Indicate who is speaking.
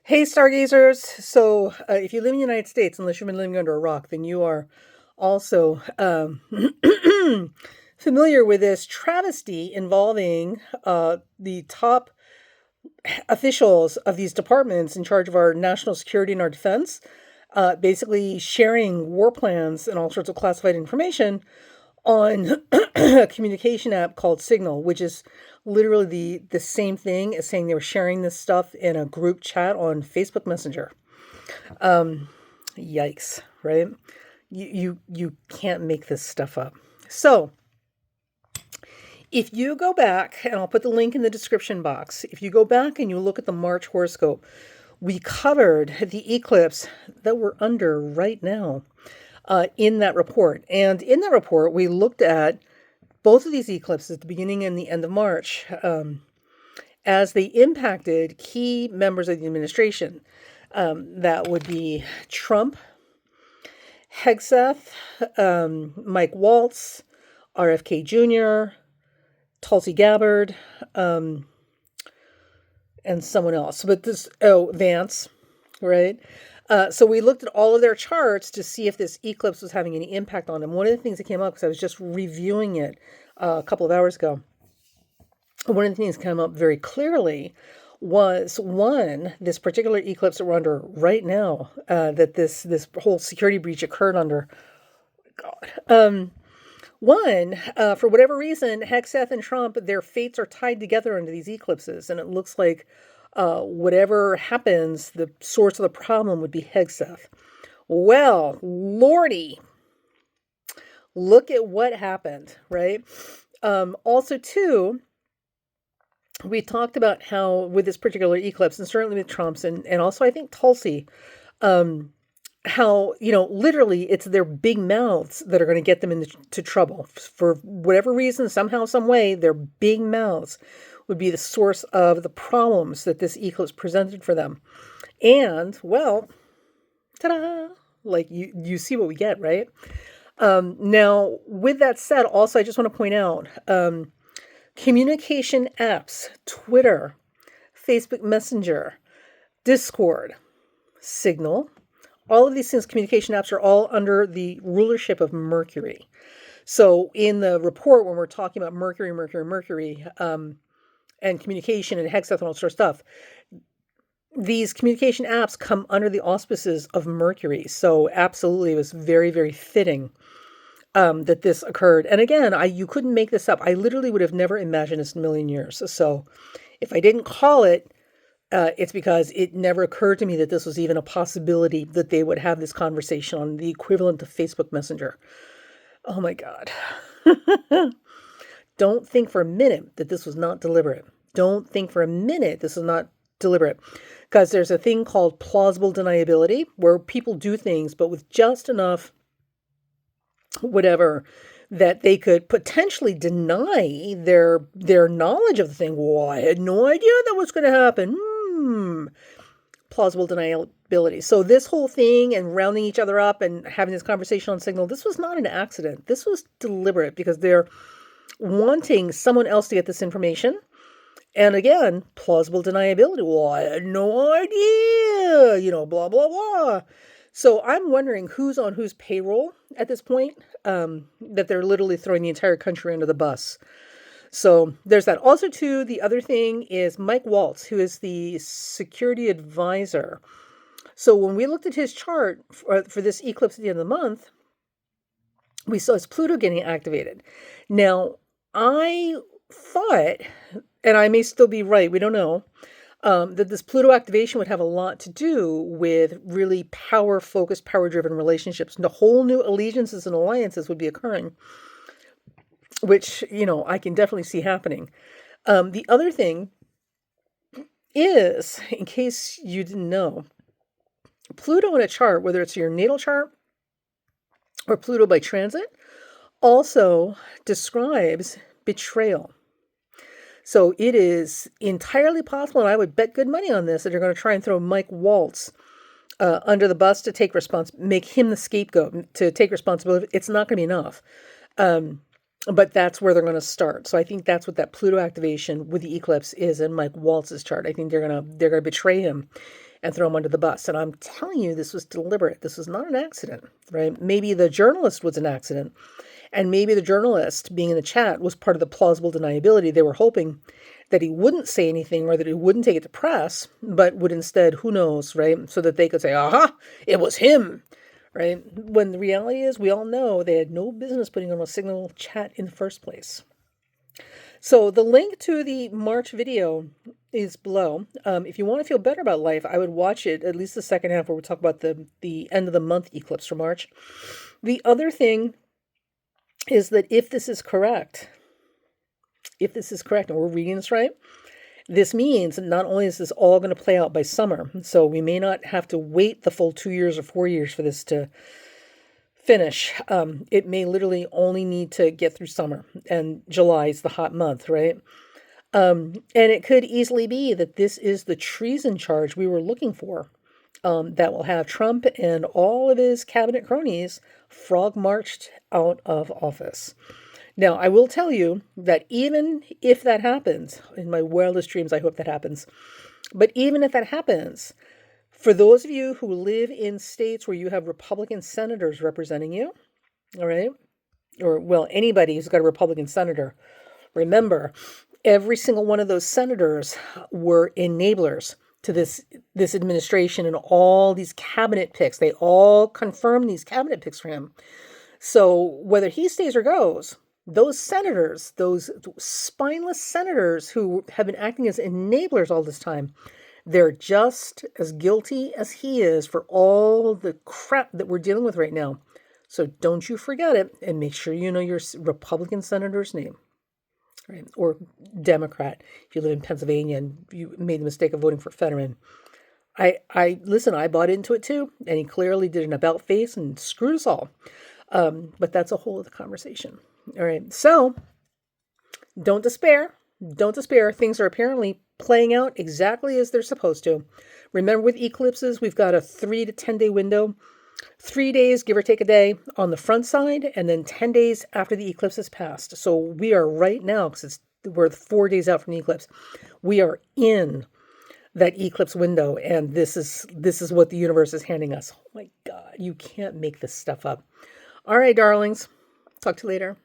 Speaker 1: Hey, stargazers. So, if you live in the United States, unless you've been living under a rock, then you are also familiar with this travesty involving the top officials of these departments in charge of our national security and our defense, basically sharing war plans and all sorts of classified information on a communication app called Signal, which is literally the same thing as saying they were sharing this stuff in a group chat on Facebook Messenger. Um, Yikes, right? You can't make this stuff up. So if you go back, and I'll put the link in the description box, if you go back and you look at the March horoscope, we covered the eclipse that we're under right now in that report. And in that report, we looked at both of these eclipses at the beginning and the end of March as they impacted key members of the administration. That would be Trump, Hegseth, Mike Waltz, RFK Jr., Tulsi Gabbard, and someone else. But Vance, right? So we looked at all of their charts to see if this eclipse was having any impact on them. One of the things that came up, because I was just reviewing it a couple of hours ago, one of the things that came up very clearly was one, this particular eclipse that we're under right now, that this whole security breach occurred under. God. One, for whatever reason, Hegseth and Trump, their fates are tied together under these eclipses, and it looks like whatever happens, the source of the problem would be Hegseth. Well, Lordy, look at what happened, right? Also, too, we talked about how with this particular eclipse, and certainly with Trump's, and also I think Tulsi, how, literally it's their big mouths that are going to get them into trouble. For whatever reason, somehow, some way, their big mouths would be the source of the problems that this eclipse presented for them. And, well, ta-da! Like, you see what we get, right? Now, with that said, also, I just want to point out, communication apps, Twitter, Facebook Messenger, Discord, Signal, all of these things, communication apps, are all under the rulership of Mercury. So in the report, when we're talking about Mercury, and communication and Hegseth and all sorts of stuff, these communication apps come under the auspices of Mercury. So absolutely, it was very, very fitting that this occurred. And again, you couldn't make this up. I literally would have never imagined this in a million years. So if I didn't call it, it's because it never occurred to me that this was even a possibility that they would have this conversation on the equivalent of Facebook Messenger. Oh my God. Don't think for a minute that this was not deliberate. Don't think for a minute this is not deliberate. Because there's a thing called plausible deniability, where people do things, but with just enough whatever that they could potentially deny their knowledge of the thing. Well, I had no idea that was going to happen. Plausible deniability. So this whole thing and rounding each other up and having this conversation on Signal, this was not an accident. This was deliberate because they're wanting someone else to get this information. And again, plausible deniability. Well, I had no idea, blah, blah, blah. So I'm wondering who's on whose payroll at this point, that they're literally throwing the entire country under the bus. So there's that. Also, too, the other thing is Mike Waltz, who is the security advisor. So when we looked at his chart for this eclipse at the end of the month, we saw his Pluto getting activated. Now, I thought, and I may still be right, we don't know, that this Pluto activation would have a lot to do with really power-focused, power-driven relationships. And the whole new allegiances and alliances would be occurring, which, I can definitely see happening. The other thing is, in case you didn't know, Pluto in a chart, whether it's your natal chart or Pluto by transit, also describes betrayal. So it is entirely possible, and I would bet good money on this, that they're going to try and throw Mike Waltz under the bus to take make him the scapegoat to take responsibility. It's not going to be enough. But that's where they're going to start. So I think that's what that Pluto activation with the eclipse is in Mike Waltz's chart. I think they're going to betray him and throw him under the bus. And I'm telling you, this was deliberate. This was not an accident, right? Maybe the journalist was an accident. And maybe the journalist being in the chat was part of the plausible deniability. They were hoping that he wouldn't say anything or that he wouldn't take it to press, but would instead, who knows, right? So that they could say, aha, it was him, right? When the reality is, we all know they had no business putting on a Signal chat in the first place. So the link to the March video is below. If you want to feel better about life, I would watch it, at least the second half where we talk about the end of the month eclipse for March. The other thing is that if this is correct, and we're reading this right, this means that not only is this all going to play out by summer, so we may not have to wait the full 2 years or 4 years for this to finish. It may literally only need to get through summer, and July is the hot month, right? And it could easily be that this is the treason charge we were looking for, that will have Trump and all of his cabinet cronies frog marched out of office. Now, I will tell you that even if that happens, in my wildest dreams, I hope that happens, but even if that happens, for those of you who live in states where you have Republican senators representing you, all right, or, well, anybody who's got a Republican senator, remember, every single one of those senators were enablers to this administration and all these cabinet picks. They all confirmed these cabinet picks for him. So whether he stays or goes, those senators, those spineless senators who have been acting as enablers all this time, they're just as guilty as he is for all the crap that we're dealing with right now. So don't you forget it, and make sure you know your Republican senator's name, right? Or Democrat, if you live in Pennsylvania and you made the mistake of voting for Fetterman. Listen, I bought into it too, and he clearly did an about face and screwed us all. But that's a whole other conversation. All right, so don't despair. Don't despair. Things are apparently playing out exactly as they're supposed to. Remember, with eclipses, we've got a 3 to 10 day window. 3 days, give or take a day, on the front side, and then 10 days after the eclipse has passed. So we are right now, because we're 4 days out from the eclipse, we are in that eclipse window, and this is what the universe is handing us. Oh my God, you can't make this stuff up. All right, darlings. Talk to you later.